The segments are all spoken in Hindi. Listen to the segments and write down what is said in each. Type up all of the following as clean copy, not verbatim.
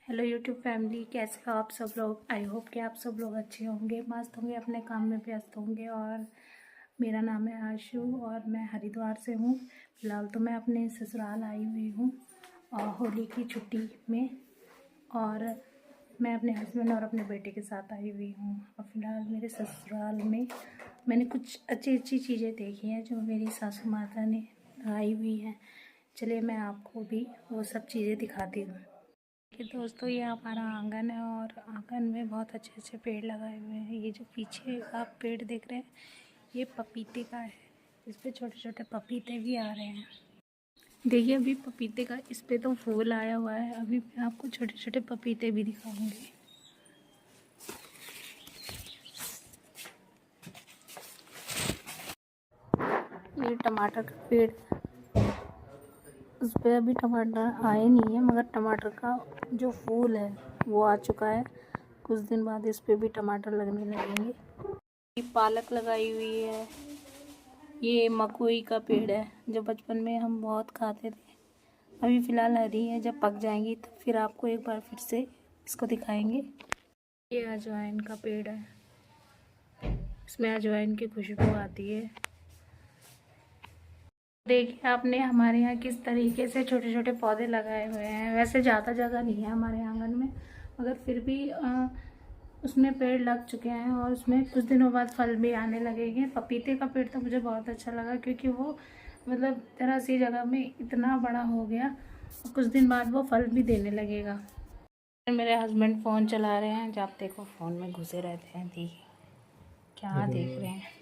हेलो यूट्यूब फैमिली, कैसे हो आप सब लोग। आई होप कि आप सब लोग अच्छे होंगे, मस्त होंगे, अपने काम में व्यस्त होंगे। और मेरा नाम है आशु और मैं हरिद्वार से हूँ। फ़िलहाल तो मैं अपने ससुराल आई हुई हूँ और होली की छुट्टी में। और मैं अपने हस्बैंड और अपने बेटे के साथ आई हुई हूँ। और फिलहाल मेरे ससुराल में मैंने कुछ अच्छी अच्छी चीज़ें देखी हैं जो मेरी सासू माता ने लगाई हुई हैं। चलिए मैं आपको भी वो सब चीज़ें दिखाती हूँ कि दोस्तों, ये हमारा आंगन है और आंगन में बहुत अच्छे अच्छे पेड़ लगाए हुए हैं। ये जो पीछे आप पेड़ देख रहे हैं, ये पपीते का है। इस पे छोटे छोटे पपीते भी आ रहे हैं। देखिए, अभी पपीते का इस पे तो फूल आया हुआ है। अभी मैं आपको छोटे छोटे पपीते भी दिखाऊंगी। ये टमाटर का पेड़, उस पर अभी टमाटर आए नहीं है, मगर टमाटर का जो फूल है वो आ चुका है। कुछ दिन बाद इस पे भी टमाटर लगने लगेंगे। ये पालक लगाई हुई है। ये मकोई का पेड़ है जो बचपन में हम बहुत खाते थे। अभी फ़िलहाल हरी है, जब पक जाएंगी तो फिर आपको एक बार फिर से इसको दिखाएंगे। ये अजवाइन का पेड़ है, इसमें अजवाइन की खुशबू आती है। देखिए आपने हमारे यहाँ किस तरीके से छोटे छोटे पौधे लगाए हुए हैं। वैसे ज़्यादा जगह नहीं है हमारे आंगन में, मगर फिर भी उसमें पेड़ लग चुके हैं और उसमें कुछ दिनों बाद फल भी आने लगेंगे। पपीते का पेड़ तो मुझे बहुत अच्छा लगा, क्योंकि वो मतलब तरह सी जगह में इतना बड़ा हो गया और कुछ दिन बाद वो फल भी देने लगेगा। मेरे हस्बैंड फ़ोन चला रहे हैं, जब देखो फ़ोन में घुसे रहते हैं। देखिए क्या देख रहे हैं।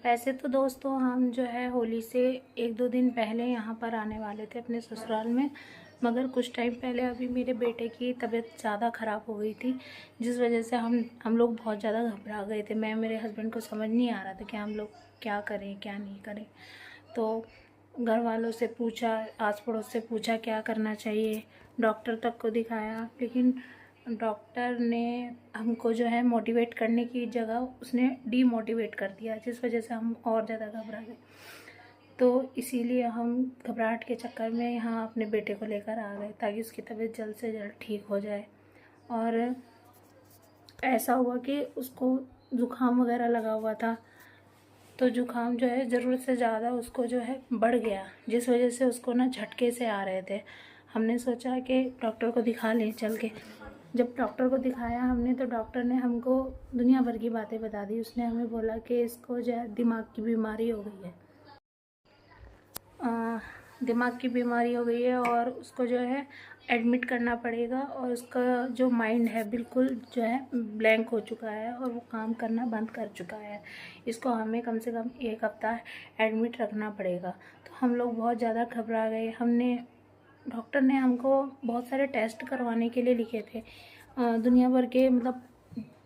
वैसे तो दोस्तों, हम जो है होली से एक दो दिन पहले यहाँ पर आने वाले थे अपने ससुराल में, मगर कुछ टाइम पहले अभी मेरे बेटे की तबीयत ज़्यादा ख़राब हो गई थी, जिस वजह से हम लोग बहुत ज़्यादा घबरा गए थे। मैं मेरे हस्बैंड को समझ नहीं आ रहा था कि हम लोग क्या करें क्या नहीं करें। तो घर वालों से पूछा, आस पड़ोस से पूछा क्या करना चाहिए, डॉक्टर तक को दिखाया, लेकिन डॉक्टर ने हमको जो है मोटिवेट करने की जगह उसने डीमोटिवेट कर दिया, जिस वजह से हम और ज़्यादा घबरा गए। तो इसीलिए हम घबराहट के चक्कर में यहाँ अपने बेटे को लेकर आ गए, ताकि उसकी तबीयत जल्द से जल्द ठीक हो जाए। और ऐसा हुआ कि उसको ज़ुकाम वगैरह लगा हुआ था, तो ज़ुकाम जो है ज़रूरत से ज़्यादा उसको जो है बढ़ गया, जिस वजह से उसको ना झटके से आ रहे थे। हमने सोचा कि डॉक्टर को दिखा लें चल के। जब डॉक्टर को दिखाया हमने, तो डॉक्टर ने हमको दुनिया भर की बातें बता दी। उसने हमें बोला कि इसको जो है दिमाग की बीमारी हो गई है। दिमाग की बीमारी हो गई है और उसको जो है एडमिट करना पड़ेगा। और उसका जो माइंड है बिल्कुल जो है ब्लैंक हो चुका है और वो काम करना बंद कर चुका है। इसको हमें कम से कम एक हफ्ता एडमिट रखना पड़ेगा। तो हम लोग बहुत ज़्यादा घबरा गए। डॉक्टर ने हमको बहुत सारे टेस्ट करवाने के लिए लिखे थे, दुनिया भर के, मतलब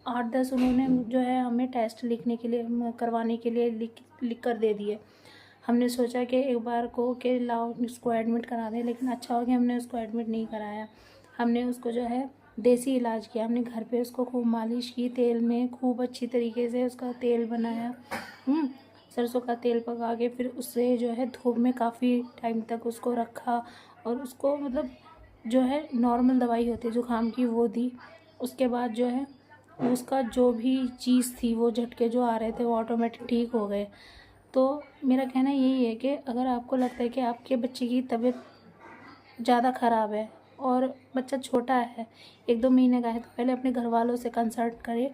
8-10 उन्होंने जो है हमें टेस्ट लिखने के लिए करवाने के लिए लिख कर दे दिए। हमने सोचा कि एक बार को कि लाओ इसको एडमिट करा दें, लेकिन अच्छा हो गया हमने उसको एडमिट नहीं कराया। हमने उसको जो है देसी इलाज किया। हमने घर पे उसको खूब मालिश की, तेल में खूब अच्छी तरीके से उसका तेल बनाया, सरसों का तेल पका के, फिर उससे जो है धूप में काफ़ी टाइम तक उसको रखा। और उसको मतलब जो है नॉर्मल दवाई होती है ज़ुकाम की, वो दी। उसके बाद जो है उसका जो भी चीज़ थी, वो झटके जो आ रहे थे वो ऑटोमेटिक ठीक हो गए। तो मेरा कहना यही है कि अगर आपको लगता है कि आपके बच्चे की तबीयत ज़्यादा ख़राब है और बच्चा छोटा है, 1-2 महीने का है, तो पहले अपने घर वालों से कंसल्ट करें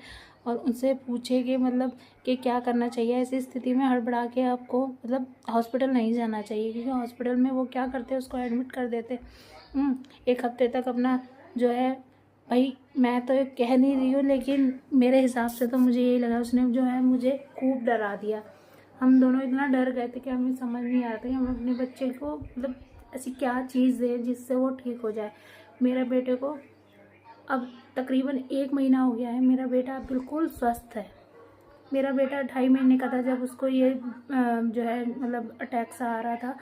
और उनसे पूछे कि मतलब कि क्या करना चाहिए। ऐसी स्थिति में हड़बड़ा के आपको मतलब हॉस्पिटल नहीं जाना चाहिए, क्योंकि हॉस्पिटल में वो क्या करते हैं, उसको एडमिट कर देते। 1 हफ्ते तक अपना जो है, भाई मैं तो कह नहीं रही हूँ, लेकिन मेरे हिसाब से तो मुझे यही लगा। उसने जो है मुझे खूब डरा दिया। हम दोनों इतना डर गए थे कि हमें समझ नहीं आ रहा था कि हम अपने बच्चे को मतलब ऐसी क्या चीज़ दें जिससे वो ठीक हो जाए। मेरे बेटे को अब तकरीबन 1 महीना हो गया है। मेरा बेटा बिल्कुल स्वस्थ है। मेरा बेटा 2.5 महीने का था जब उसको ये जो है मतलब अटैक सा आ रहा था।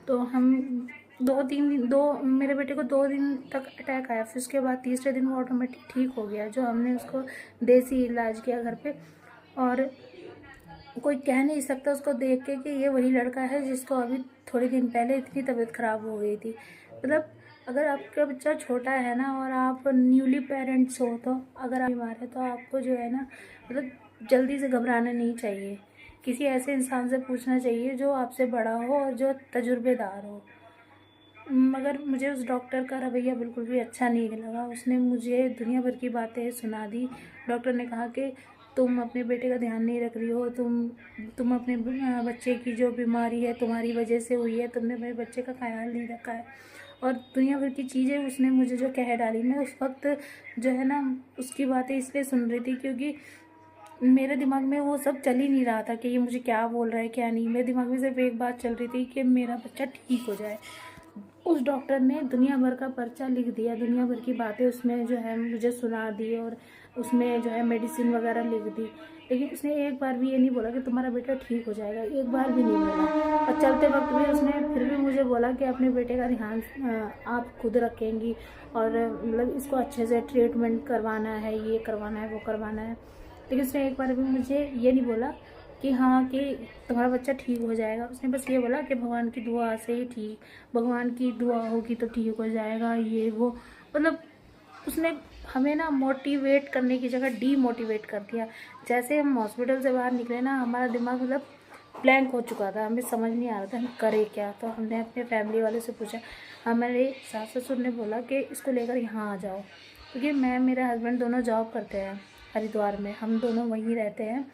तो हम 2-3 दिन, मेरे बेटे को 2 दिन तक अटैक आया, फिर उसके बाद तीसरे दिन वो ऑटोमेटिक ठीक हो गया, जो हमने उसको देसी इलाज किया घर पे। और कोई कह नहीं सकता उसको देख के कि ये वही लड़का है जिसको अभी थोड़े दिन पहले इतनी तबीयत ख़राब हो गई थी। मतलब अगर आपका बच्चा छोटा है ना और आप न्यूली पेरेंट्स हो, तो अगर आप बीमार है तो आपको जो है ना मतलब जल्दी से घबराना नहीं चाहिए। किसी ऐसे इंसान से पूछना चाहिए जो आपसे बड़ा हो और जो तजुर्बेदार हो। मगर मुझे उस डॉक्टर का रवैया बिल्कुल भी अच्छा नहीं लगा। उसने मुझे दुनिया भर की बातें सुना दी। डॉक्टर ने कहा कि तुम अपने बेटे का ध्यान नहीं रख रही हो, तुम अपने बच्चे की जो बीमारी है तुम्हारी वजह से हुई है, तुमने मेरे बच्चे का ख्याल नहीं रखा है, और दुनिया भर की चीज़ें उसने मुझे जो कह डाली। मैं उस वक्त जो है ना उसकी बातें इसलिए सुन रही थी क्योंकि मेरे दिमाग में वो सब चल ही नहीं रहा था कि ये मुझे क्या बोल रहा है क्या नहीं। मेरे दिमाग में सिर्फ एक बात चल रही थी कि मेरा बच्चा ठीक हो जाए। उस डॉक्टर ने दुनिया भर का पर्चा लिख दिया, दुनिया भर की बातें उसमें जो है मुझे सुना दी, और उसमें जो है मेडिसिन वगैरह लिख दी। लेकिन उसने एक बार भी ये नहीं बोला कि तुम्हारा बेटा ठीक हो जाएगा, एक बार भी नहीं बोला। और चलते वक्त भी उसने फिर भी मुझे बोला कि अपने बेटे का ध्यान आप खुद रखेंगी, और मतलब इसको अच्छे से ट्रीटमेंट करवाना है, ये करवाना है, वो करवाना है। लेकिन उसने एक बार भी मुझे ये नहीं बोला कि हाँ कि तुम्हारा बच्चा ठीक हो जाएगा। उसने बस ये बोला कि भगवान की दुआ से ही ठीक, भगवान की दुआ होगी तो ठीक हो जाएगा, ये वो। मतलब उसने हमें ना मोटिवेट करने की जगह डीमोटिवेट कर दिया। जैसे हम हॉस्पिटल से बाहर निकले ना, हमारा दिमाग मतलब ब्लैंक हो चुका था, हमें समझ नहीं आ रहा था हम करें क्या। तो हमने अपने फैमिली वाले से पूछा। हमारे सास ससुर ने बोला कि इसको लेकर यहाँ आ जाओ, क्योंकि मैं मेरे हस्बैंड दोनों जॉब करते हैं हरिद्वार में, हम दोनों वहीं रहते हैं,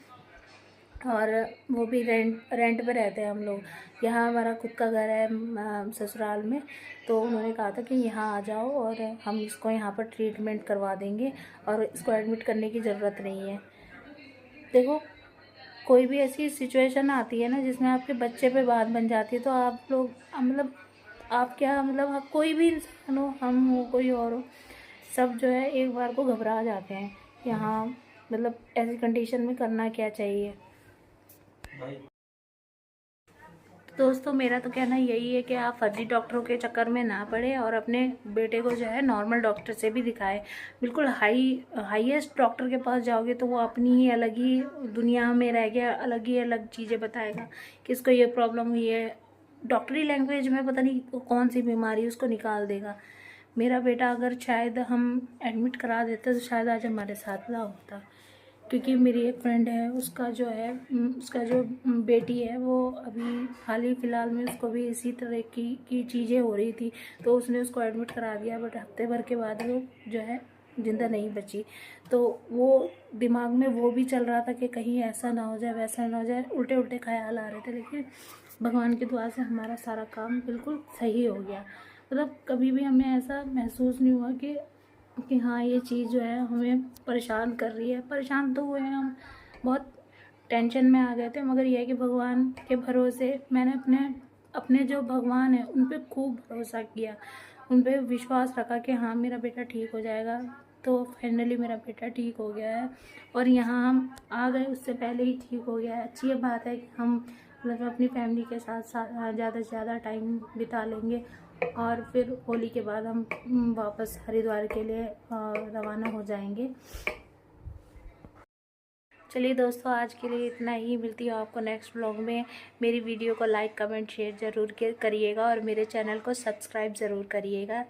और वो भी रेंट पे रहते हैं हम लोग। यहाँ हमारा खुद का घर है ससुराल में। तो उन्होंने कहा था कि यहाँ आ जाओ और हम इसको यहाँ पर ट्रीटमेंट करवा देंगे, और इसको एडमिट करने की ज़रूरत नहीं है। देखो, कोई भी ऐसी सिचुएशन आती है ना जिसमें आपके बच्चे पे बात बन जाती है, तो आप लोग मतलब आप क्या मतलब आप कोई भी इंसान हो, हम हो कोई और हो, सब जो है एक बार को घबरा जाते हैं कि हाँ मतलब ऐसी कंडीशन में करना क्या चाहिए। दोस्तों, मेरा तो कहना यही है कि आप फर्जी डॉक्टरों के चक्कर में ना पड़े और अपने बेटे को जो है नॉर्मल डॉक्टर से भी दिखाएं। बिल्कुल हाईएस्ट डॉक्टर के पास जाओगे तो वो अपनी ही अलग ही दुनिया में रह गया, अलग चीज़ें बताएगा कि इसको ये प्रॉब्लम हुई है। डॉक्टरी लैंग्वेज में पता नहीं कौन सी बीमारी उसको निकाल देगा। मेरा बेटा अगर शायद हम एडमिट करा देते तो शायद आज हमारे साथ ना होता। क्योंकि मेरी एक फ्रेंड है, उसका जो बेटी है वो अभी हाल ही फ़िलहाल में उसको भी इसी तरह की चीज़ें हो रही थी, तो उसने उसको एडमिट करा दिया। बट हफ्ते भर के बाद वो जो है ज़िंदा नहीं बची। तो वो दिमाग में वो भी चल रहा था कि कहीं ऐसा ना हो जाए, वैसा ना हो जाए, उल्टे उल्टे ख्याल आ रहे थे। लेकिन भगवान की दुआ से हमारा सारा काम बिल्कुल सही हो गया। मतलब कभी भी हमें ऐसा महसूस नहीं हुआ कि हाँ ये चीज़ जो है हमें परेशान कर रही है। परेशान तो हुए हम, बहुत टेंशन में आ गए थे, मगर यह है कि भगवान के भरोसे मैंने अपने अपने जो भगवान है उन पे खूब भरोसा किया, उन पे विश्वास रखा कि हाँ मेरा बेटा ठीक हो जाएगा। तो फाइनली मेरा बेटा ठीक हो गया है, और यहाँ हम आ गए उससे पहले ही ठीक हो गया है। अच्छी ये बात है कि हम मतलब अपनी फैमिली के साथ ज़्यादा से ज़्यादा टाइम बिता लेंगे, और फिर होली के बाद हम वापस हरिद्वार के लिए रवाना हो जाएंगे। चलिए दोस्तों, आज के लिए इतना ही। मिलती हूँ आपको नेक्स्ट व्लॉग में। मेरी वीडियो को लाइक कमेंट शेयर ज़रूर करिएगा, और मेरे चैनल को सब्सक्राइब ज़रूर करिएगा।